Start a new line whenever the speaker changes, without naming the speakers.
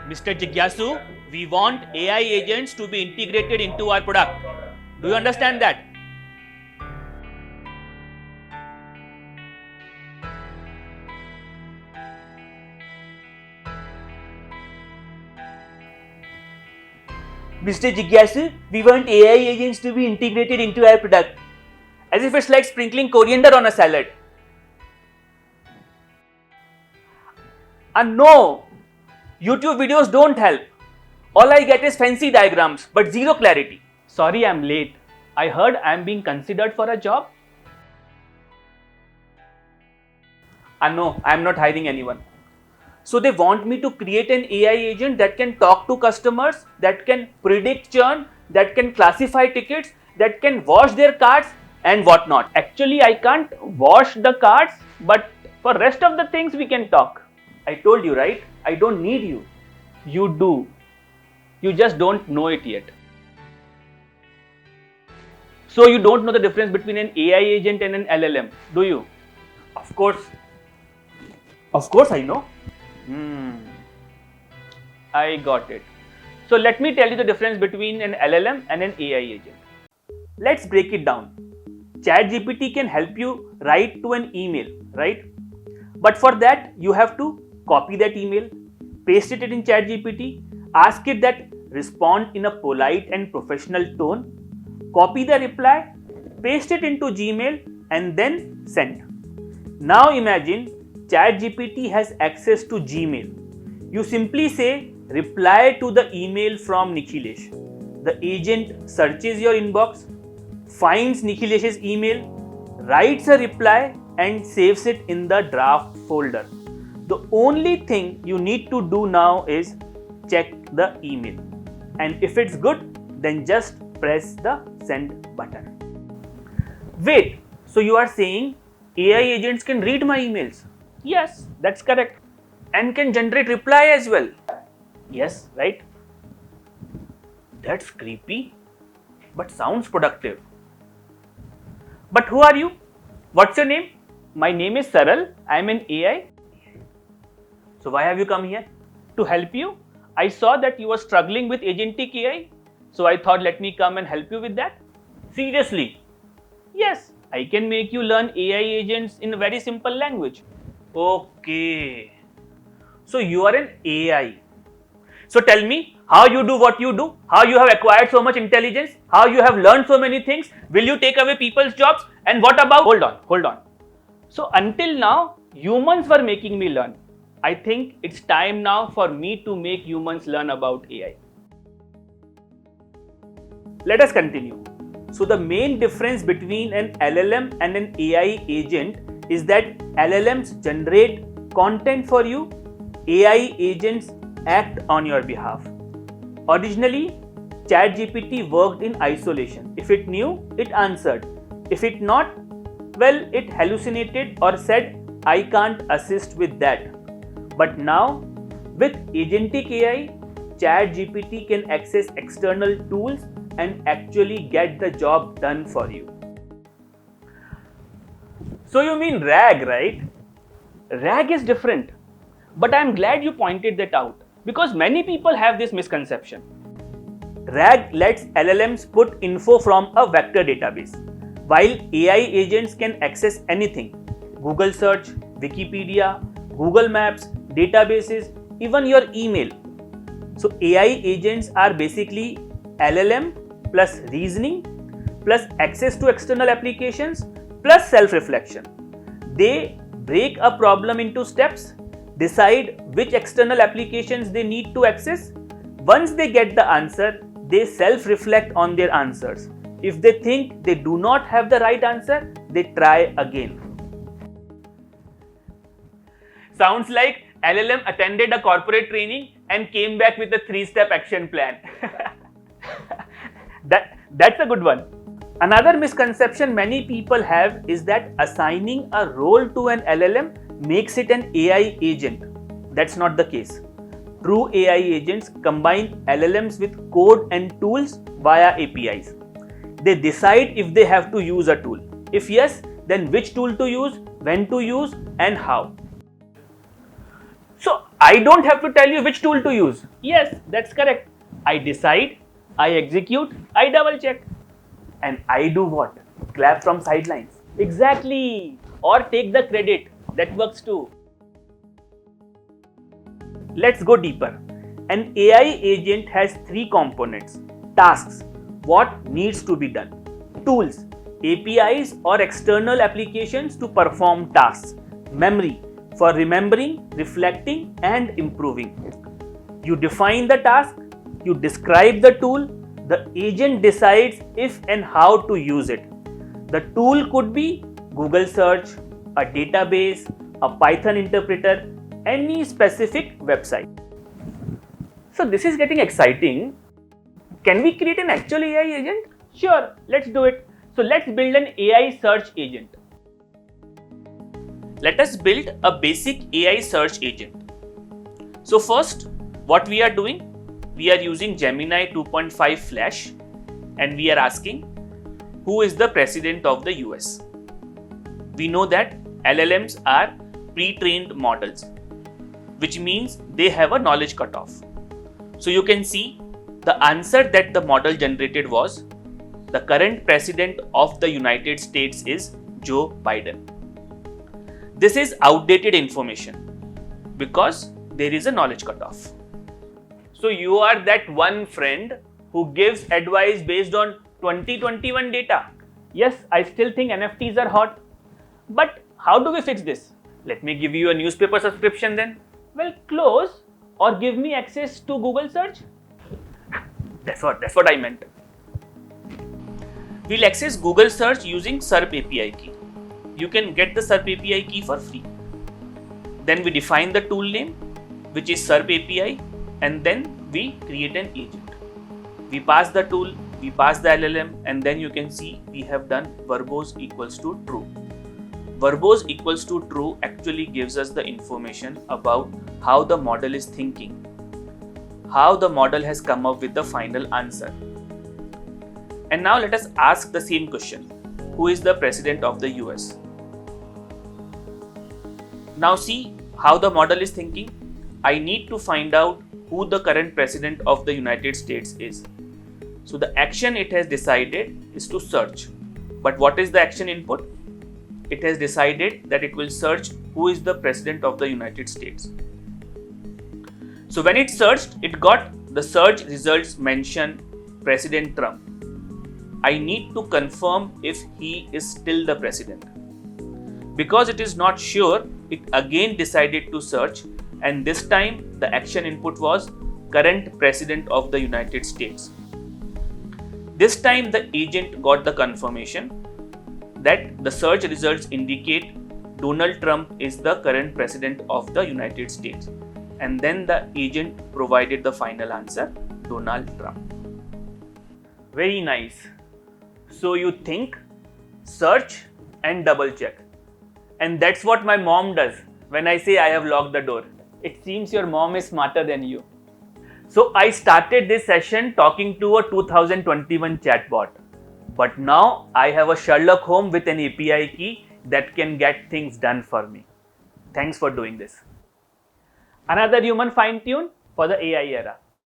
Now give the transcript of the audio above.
Mr. Jigyaasu, we want AI agents to be integrated into our product. Do you understand that? Mr. Jigyaasu, we want AI agents to be integrated into our product. As if it's like sprinkling coriander on a salad. No, YouTube videos don't help. All I get is fancy diagrams, but zero clarity. Sorry, I'm late. I heard I'm being considered for a job. No, I'm not hiring anyone. So they want me to create an AI agent that can talk to customers, that can predict churn, that can classify tickets, that can wash their cards and whatnot. Actually, I can't wash the cards, but for rest of the things we can talk. I told you, right? I don't need you. You do. You just don't know it yet. So you don't know the difference between an AI agent and an LLM, do you? Of course. Of course I know. I got it. So let me tell you the difference between an LLM and an AI agent. Let's break it down. ChatGPT can help you write to an email, right? But for that, you have to copy that email, paste it in ChatGPT, ask it that respond in a polite and professional tone, copy the reply, paste it into Gmail and then send. Now imagine ChatGPT has access to Gmail. You simply say reply to the email from Nikhilesh. The agent searches your inbox, finds Nikhilesh's email, writes a reply and saves it in the draft folder. The only thing you need to do now is check the email. And if it's good, then just press the send button. Wait, so you are saying AI agents can read my emails? Yes, that's correct. And can generate reply as well? Yes, right? That's creepy, but sounds productive. But who are you? What's your name? My name is Saral. I am an AI. So why have you come here? To help you. I saw that you were struggling with agentic AI. So I thought let me come and help you with that. Seriously? Yes, I can make you learn AI agents in a very simple language. Okay. So you are an AI. So tell me how you do what you do, how you have acquired so much intelligence, how you have learned so many things. Will you take away people's jobs? And what about... Hold on. So until now, humans were making me learn. I think it's time now for me to make humans learn about AI. Let us continue. So the main difference between an LLM and an AI agent is that LLMs generate content for you, AI agents act on your behalf. Originally, ChatGPT worked in isolation. If it knew, it answered. If it not, well, it hallucinated or said, I can't assist with that. But now, with agentic AI, ChatGPT can access external tools and actually get the job done for you. So you mean RAG, right? RAG is different. But I'm glad you pointed that out because many people have this misconception. RAG lets LLMs put info from a vector database, while AI agents can access anything: Google search, Wikipedia, Google Maps, databases, even your email. So AI agents are basically LLM plus reasoning plus access to external applications plus self-reflection. They break a problem into steps, decide which external applications they need to access. Once they get the answer, they self-reflect on their answers. If they think they do not have the right answer, they try again. Sounds like LLM attended a corporate training and came back with a 3-step action plan. That's a good one. Another misconception many people have is that assigning a role to an LLM makes it an AI agent. That's not the case. True AI agents combine LLMs with code and tools via APIs. They decide if they have to use a tool. If yes, then which tool to use, when to use, and how. So I don't have to tell you which tool to use. Yes, that's correct. I decide, I execute, I double check. And I do what? Clap from sidelines. Exactly. Or take the credit. That works too. Let's go deeper. An AI agent has three components: tasks, what needs to be done; tools, APIs or external applications to perform tasks; memory, for remembering, reflecting, and improving. You define the task, you describe the tool, the agent decides if and how to use it. The tool could be Google search, a database, a Python interpreter, any specific website. So this is getting exciting. Can we create an actual AI agent? Sure, let's do it. So let's build an AI search agent. Let us build a basic AI search agent. So first, what we are doing? We are using Gemini 2.5 Flash and we are asking, who is the president of the US? We know that LLMs are pre-trained models, which means they have a knowledge cutoff. So you can see the answer that the model generated was, the current president of the United States is Joe Biden. This is outdated information because there is a knowledge cutoff. So you are that one friend who gives advice based on 2021 data. Yes, I still think NFTs are hot. But how do we fix this? Let me give you a newspaper subscription then. Well, close or give me access to Google search. That's what I meant. We'll access Google search using SERP API key. You can get the SERP API key for free. Then we define the tool name, which is SERP API, and then we create an agent. We pass the tool, we pass the LLM, and then you can see we have done verbose equals to true. Verbose equals to true actually gives us the information about how the model is thinking, how the model has come up with the final answer. And now let us ask the same question. Who is the president of the US? Now see how the model is thinking. I need to find out who the current president of the United States is. So the action it has decided is to search. But what is the action input? It has decided that it will search who is the president of the United States. So when it searched, it got the search results mention President Trump. I need to confirm if he is still the president. Because it is not sure, it again decided to search, and this time the action input was current president of the United States. This time the agent got the confirmation that the search results indicate Donald Trump is the current president of the United States. And then the agent provided the final answer, Donald Trump. Very nice. So you think, search and double check. And that's what my mom does when I say I have locked the door. It seems your mom is smarter than you. So I started this session talking to a 2021 chatbot. But now I have a Sherlock Holmes with an API key that can get things done for me. Thanks for doing this. Another human fine-tune for the AI era.